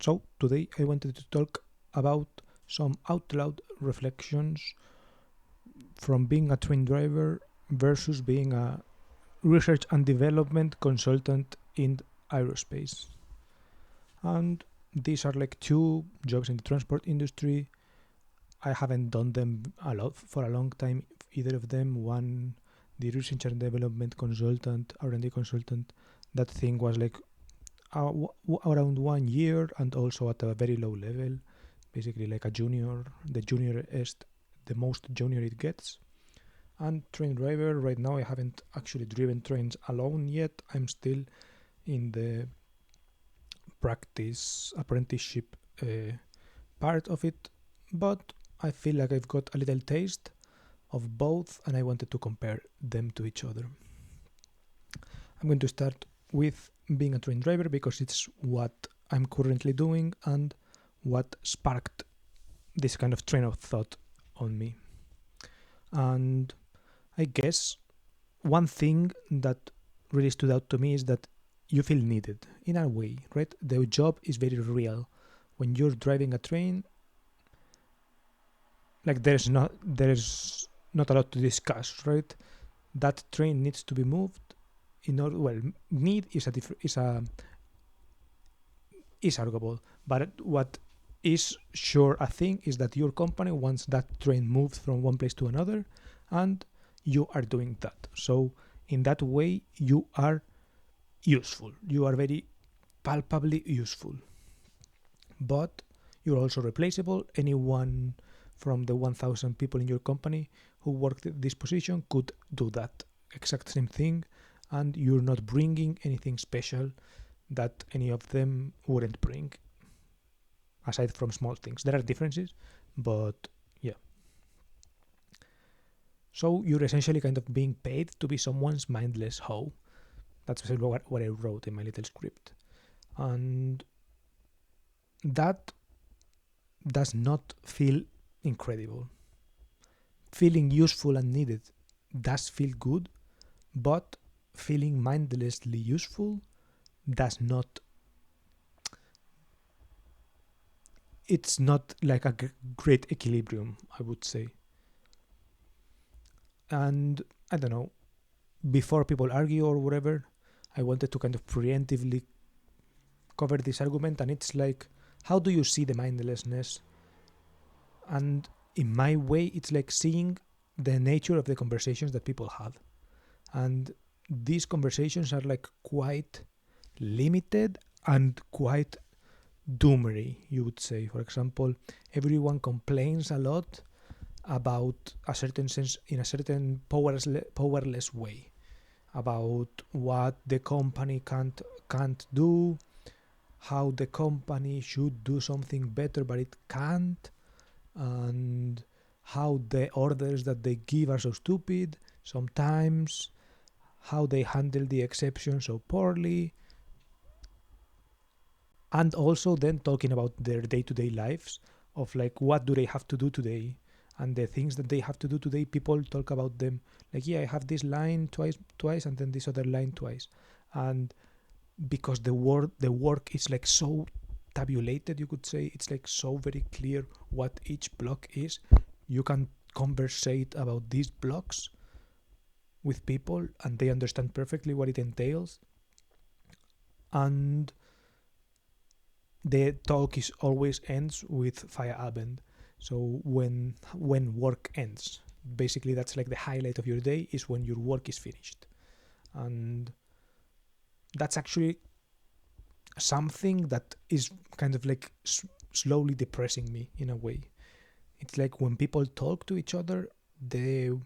So today I wanted to talk about some out loud reflections from being a train driver versus being a research and development consultant in aerospace. And these are like two jobs in the transport industry. I haven't done them a lot for a long time, either of them. One, the research and development consultant, R&D consultant, that thing was like around 1 year and also at a very low level, basically like a junior. The junior is the most junior it gets. And train driver, right now I haven't actually driven trains alone yet. I'm still in the practice apprenticeship part of it, but I feel like I've got a little taste of both and I wanted to compare them to each other. I'm going to start with being a train driver because it's what I'm currently doing and what sparked this kind of train of thought on me. And I guess one thing that really stood out to me is that you feel needed in a way, right? The job is very real. When you're driving a train, like there's not a lot to discuss, right? That train needs to be moved in order. Well, need is arguable, but what is sure a thing is that your company wants that train moved from one place to another, and you are doing that. So in that way, you are useful. You are very palpably useful. But you're also replaceable. Anyone from the 1,000 people in your company who worked at this position could do that exact same thing, and you're not bringing anything special that any of them wouldn't bring, aside from small things. There are differences, but yeah. So you're essentially kind of being paid to be someone's mindless hoe. That's what I wrote in my little script. And that does not feel incredible. Feeling useful and needed does feel good, but feeling mindlessly useful does not. It's not like a great equilibrium, I would say. And I don't know, before people argue or whatever, I wanted to kind of preemptively cover this argument, and it's like, how do you see the mindlessness? And in my way, it's like seeing the nature of the conversations that people have. And these conversations are like quite limited and quite doomery, you would say. For example, everyone complains a lot about a certain sense, in a certain powerless way, about what the company can't do, how the company should do something better but it can't, and how the orders that they give are so stupid sometimes, how they handle the exception so poorly, and also then talking about their day-to-day lives of like what do they have to do today, and the things that they have to do today. People talk about them like, yeah, I have this line twice and then this other line twice, and because the work is like so tabulated, you could say, it's like so very clear what each block is. You can conversate about these blocks with people and they understand perfectly what it entails, and the talk is always ends with Feierabend. So when work ends, basically that's like the highlight of your day, is when your work is finished. And that's actually something that is kind of like slowly depressing me in a way. It's like when people talk to each other, the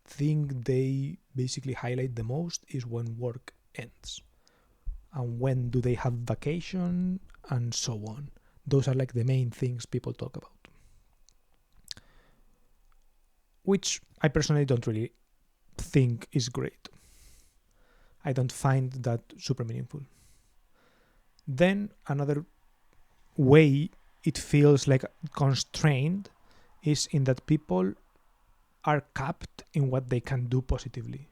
thing they basically highlight the most is when work ends and when do they have vacation and so on. Those are like the main things people talk about, which I personally don't really think is great. I don't find that super meaningful. Then another way it feels like constrained is in that people are capped in what they can do positively.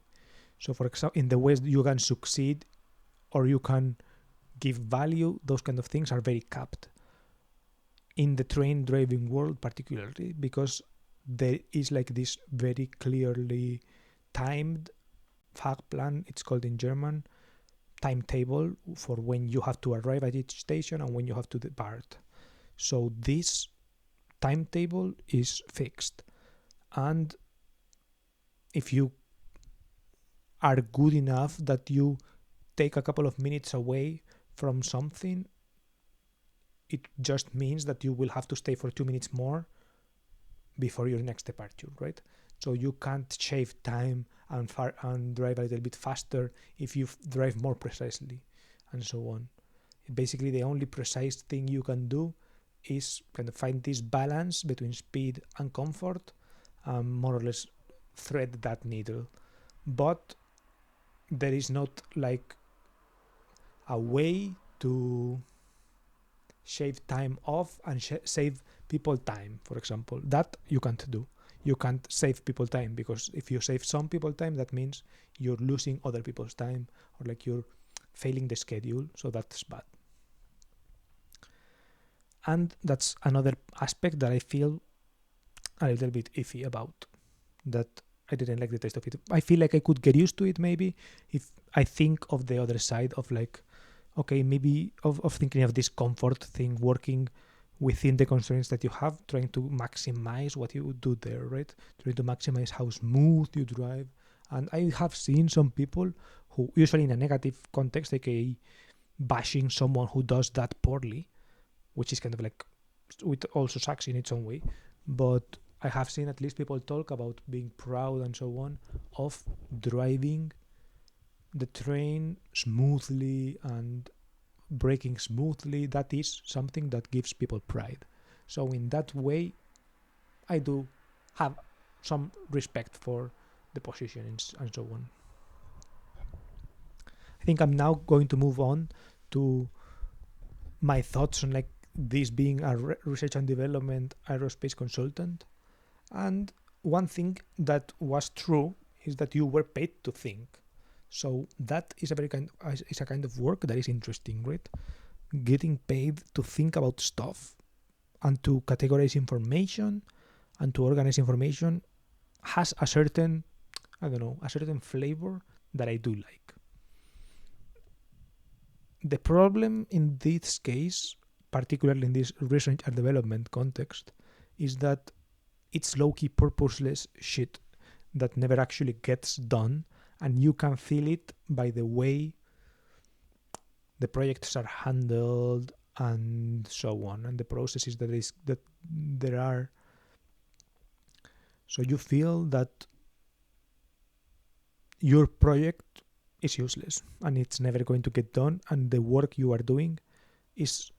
So for example, in the ways you can succeed or you can give value, those kind of things are very capped. in the train driving world particularly, because there is like this very clearly timed Fahrplan, it's called in German, timetable for when you have to arrive at each station and when you have to depart. So this timetable is fixed, and if you are good enough that you take a couple of minutes away from something, it just means that you will have to stay for 2 minutes more before your next departure, right? So you can't shave time and drive a little bit faster if you drive more precisely, and so on. Basically, the only precise thing you can do is kind of find this balance between speed and comfort, more or less thread that needle. But there is not like a way to shave time off and save people time, for example. That you can't do. You can't save people time, because if you save some people time, that means you're losing other people's time, or like you're failing the schedule, so that's bad. And that's another aspect that I feel a little bit iffy about, that I didn't like the taste of it. I feel like I could get used to it maybe if I think of the other side of like, okay, maybe of thinking of this comfort thing, working within the constraints that you have, trying to maximize what you do there, right? Trying to maximize how smooth you drive. And I have seen some people who, usually in a negative context, aka bashing someone who does that poorly, which is kind of like, it also sucks in its own way. But I have seen at least people talk about being proud and so on of driving the train smoothly and braking smoothly. That is something that gives people pride. So in that way, I do have some respect for the position and so on. I think I'm now going to move on to my thoughts on like this being a research and development aerospace consultant. And one thing that was true is that you were paid to think. So that is a kind of work that is interesting, right? Getting paid to think about stuff and to categorize information and to organize information has a certain, a certain flavor that I do like. The problem in this case, particularly in this research and development context, is that it's low-key purposeless shit that never actually gets done, and you can feel it by the way the projects are handled and so on, and the processes that there are. So you feel that your project is useless and it's never going to get done, and the work you are doing is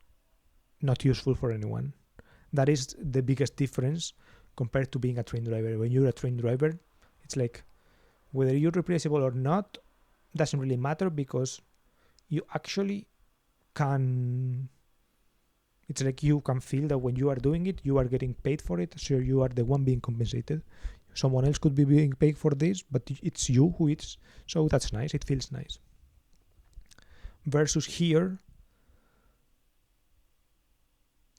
not useful for anyone. That is the biggest difference compared to being a train driver. When you're a train driver, it's like whether you're replaceable or not doesn't really matter, because you actually can, it's like you can feel that when you are doing it, you are getting paid for it, so you are the one being compensated. Someone else could be being paid for this, but it's you who is, so that's nice, it feels nice. Versus here,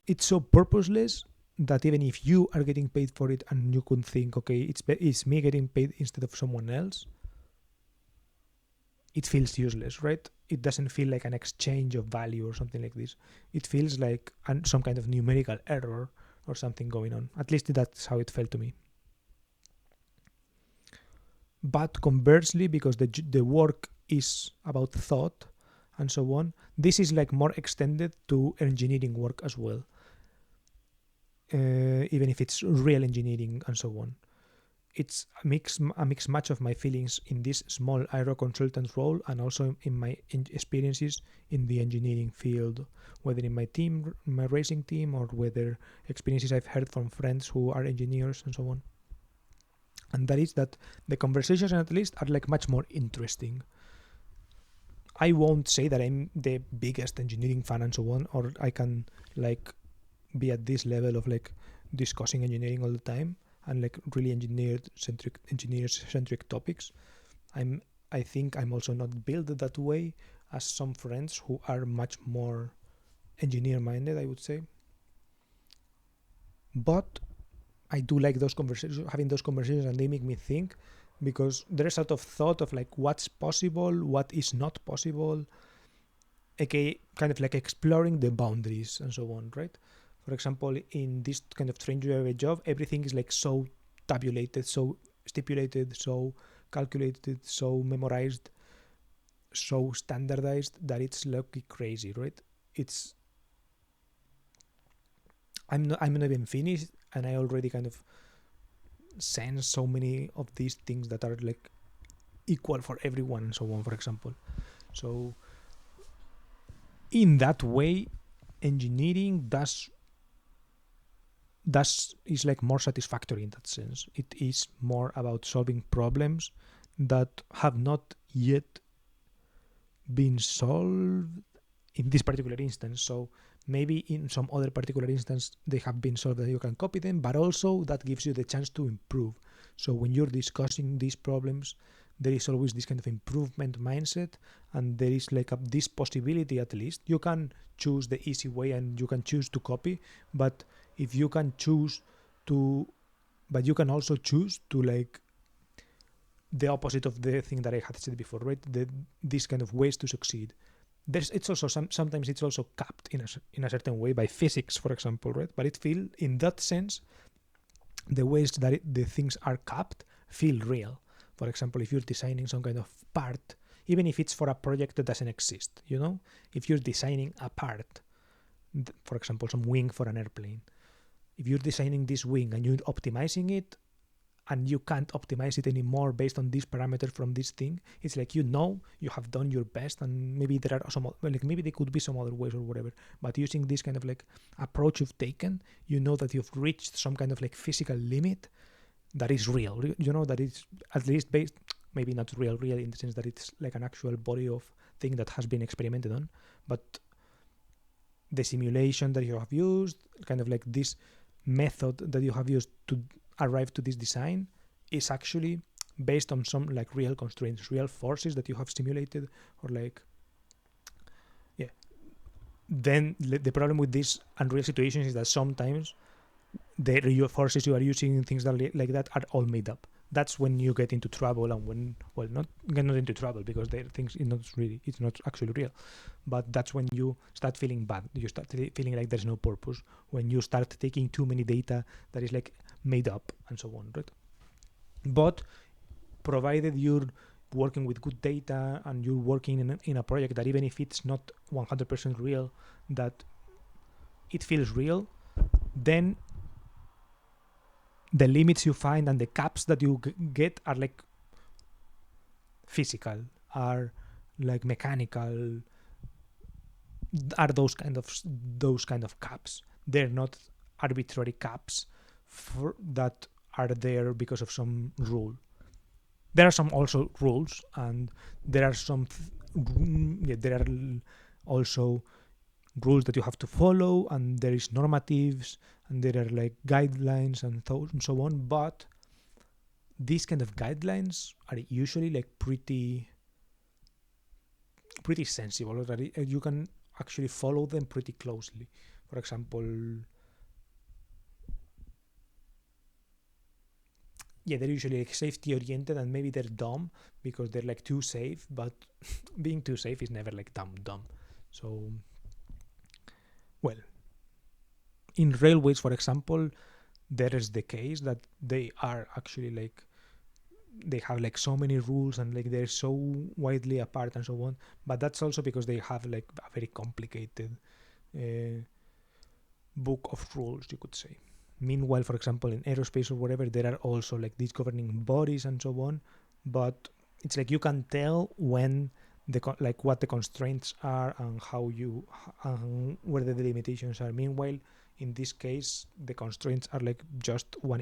it's so purposeless that even if you are getting paid for it and you could think, okay, it's me getting paid instead of someone else, it feels useless, right? It doesn't feel like an exchange of value or something like this. It feels like some kind of numerical error or something going on. At least that's how it felt to me. But conversely, because the work is about thought and so on, this is like more extended to engineering work as well. Even if it's real engineering and so on. It's a mix match of my feelings in this small aero consultant role, and also in my experiences in the engineering field, whether in my team, my racing team, or whether experiences I've heard from friends who are engineers and so on. And that is that the conversations, at least, are like much more interesting. I won't say that I'm the biggest engineering fan and so on, or I can like be at this level of like discussing engineering all the time and like really engineer-centric topics. I think I'm also not built that way as some friends who are much more engineer-minded, I would say. But I do like those conversations, having those conversations, and they make me think, because there's sort of thought of like what's possible, what is not possible, aka kind of like exploring the boundaries and so on, right? For example, in this kind of train driver job, everything is like so tabulated, so stipulated, so calculated, so memorized, so standardized that it's lucky crazy, right? It's I'm not even finished, and I already kind of sense so many of these things that are like equal for everyone and so on, for example. So in that way, engineering does is like more satisfactory in that sense. It is more about solving problems that have not yet been solved in this particular instance. So maybe in some other particular instance they have been solved that you can copy them, but also that gives you the chance to improve. So when you're discussing these problems, there is always this kind of improvement mindset, and there is like this possibility, at least you can choose the easy way and you can choose to copy, but if you can choose to but you can also choose to like the opposite of the thing that I had said before, right? These kind of ways to succeed. It's also sometimes it's also capped in a certain way by physics, for example, right? But it feel in that sense the ways that the things are capped feel real. For example, if you're designing some kind of part, even if it's for a project that doesn't exist, if you're designing a part, for example, some wing for an airplane, if you're designing this wing and you're optimizing it, and you can't optimize it anymore based on these parameters from this thing, it's like you have done your best, and maybe there are maybe there could be some other ways or whatever, but using this kind of like approach you've taken, that you've reached some kind of like physical limit that is real, that it's at least based, maybe not real in the sense that it's like an actual body of thing that has been experimented on, but the simulation that you have used, kind of like this method that you have used to arrive to this design, is actually based on some like real constraints, real forces that you have simulated, or like, yeah. Then the problem with these unreal situations is that sometimes the real forces you are using, things that like that, are all made up. That's when you get into trouble, and when, well, not into trouble, because the things it's not actually real, but that's when you start feeling bad. You start feeling like there's no purpose, when you start taking too many data that is like made up and so on, right? But provided you're working with good data and you're working in a project that, even if it's not 100% real, that it feels real, then the limits you find and the caps that you get are like physical, are like mechanical, are those kind of caps. They're not arbitrary caps that are there because of some rule. There are some also rules, and there are there are also rules that you have to follow, and there is normatives, and there are like guidelines and so on. But these kind of guidelines are usually like pretty sensible, that you can actually follow them pretty closely. For example, they're usually like safety oriented, and maybe they're dumb because they're like too safe, but being too safe is never like dumb. So, well, in railways, for example, there is the case that they are actually like, they have like so many rules, and like they're so widely apart and so on, but that's also because they have like a very complicated book of rules, you could say. Meanwhile, for example, in aerospace or whatever, there are also like these governing bodies and so on, but it's like you can tell when like what the constraints are, and how where the limitations are. Meanwhile, in this case, the constraints are like just one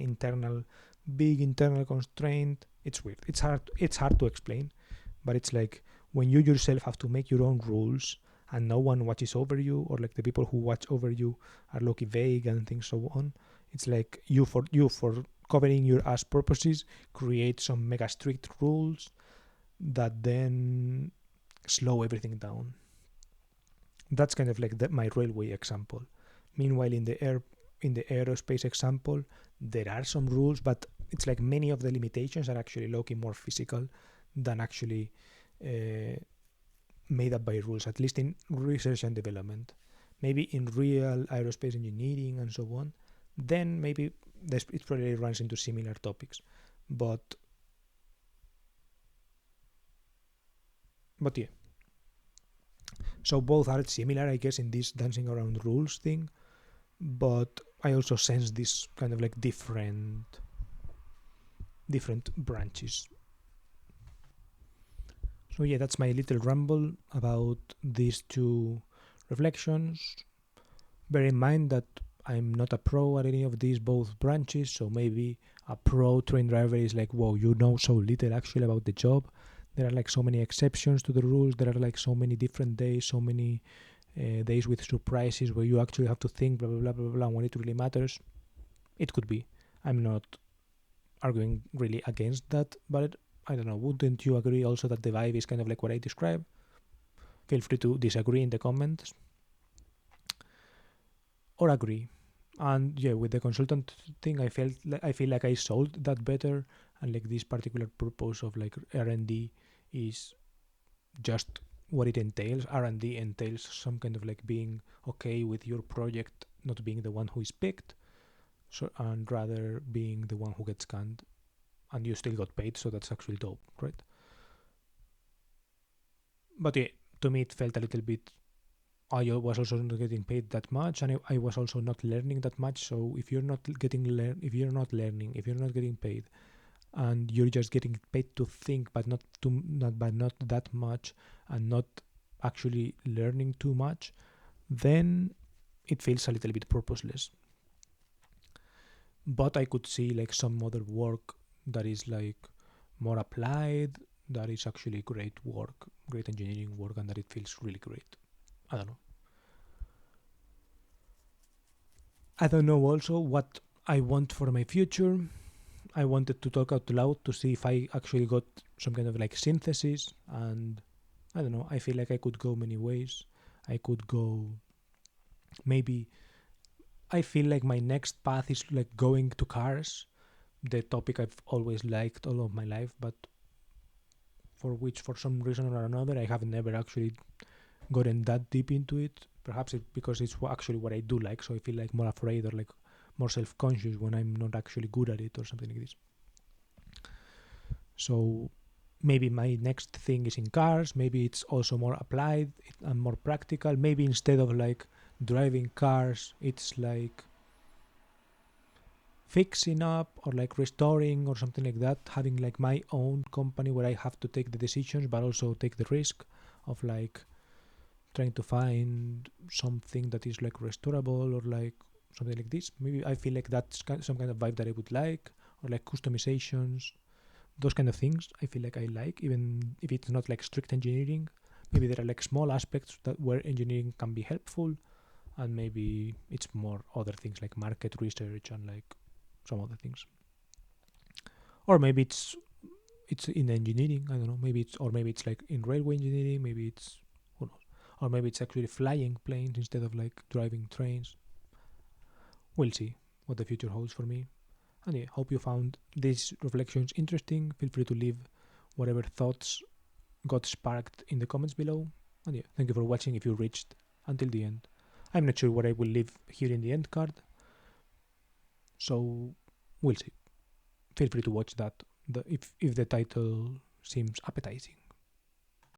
big internal constraint. It's weird. It's hard to explain, but it's like when you yourself have to make your own rules, and no one watches over you, or like the people who watch over you are low-key vague and things so on. It's like you for covering your ass purposes, create some mega strict rules that then slow everything down. That's kind of like my railway example. Meanwhile, in the aerospace example, there are some rules, but it's like many of the limitations are actually low-key more physical than actually made up by rules, at least in research and development. Maybe in real aerospace engineering and so on, then maybe it probably runs into similar topics. But yeah. So both are similar, I guess, in this dancing around rules thing, but I also sense this kind of like different branches. So yeah, that's my little ramble about these two reflections. Bear in mind that I'm not a pro at any of these both branches, so maybe a pro train driver is like, whoa, you know so little actually about the job. There are like so many exceptions to the rules. There are like so many different days, so many days with surprises where you actually have to think, blah, blah, blah, blah, blah, when it really matters. It could be. I'm not arguing really against that, but I don't know, wouldn't you agree also that the vibe is kind of like what I described? Feel free to disagree in the comments or agree. And yeah, with the consultant thing, I feel like I sold that better, and like this particular purpose of like R&D is just what it entails. R&D entails some kind of like being okay with your project not being the one who is picked, so and rather being the one who gets scanned, and you still got paid, so that's actually dope, right? But yeah, to me it felt a little bit. I was also not getting paid that much, and I was also not learning that much. So if you're not if you're not learning, if you're not getting paid, and you're just getting paid to think, but not that much, and not actually learning too much, then it feels a little bit purposeless. But I could see like some other work that is like more applied, that is actually great work, great engineering work, and that it feels really great. I don't know. I don't know also what I want for my future. I wanted to talk out loud to see if I actually got some kind of like synthesis, and I don't know. I feel like I could go many ways. I could go maybe. I feel like my next path is like going to cars, the topic I've always liked all of my life, but for which, for some reason or another, I have never actually gotten that deep into it. Perhaps it's because it's actually what I do like, so I feel like more afraid or like more self-conscious when I'm not actually good at it or something like this. So maybe my next thing is in cars. Maybe it's also more applied and more practical. Maybe instead of like driving cars, it's like fixing up or like restoring or something like that, having like my own company where I have to take the decisions but also take the risk of like trying to find something that is like restorable or like something like this. Maybe I feel like that's some kind of vibe that I would like, or like customizations, those kind of things. I feel like I like, even if it's not like strict engineering. Maybe there are like small aspects that where engineering can be helpful, and maybe it's more other things like market research and like some other things. Or maybe it's in engineering. I don't know. Maybe it's like in railway engineering. Maybe it's, who knows? Or maybe it's actually flying planes instead of like driving trains. We'll see what the future holds for me. And yeah, hope you found these reflections interesting. Feel free to leave whatever thoughts got sparked in the comments below. And yeah, thank you for watching if you reached until the end. I'm not sure what I will leave here in the end card, so we'll see. Feel free to watch that if the title seems appetizing.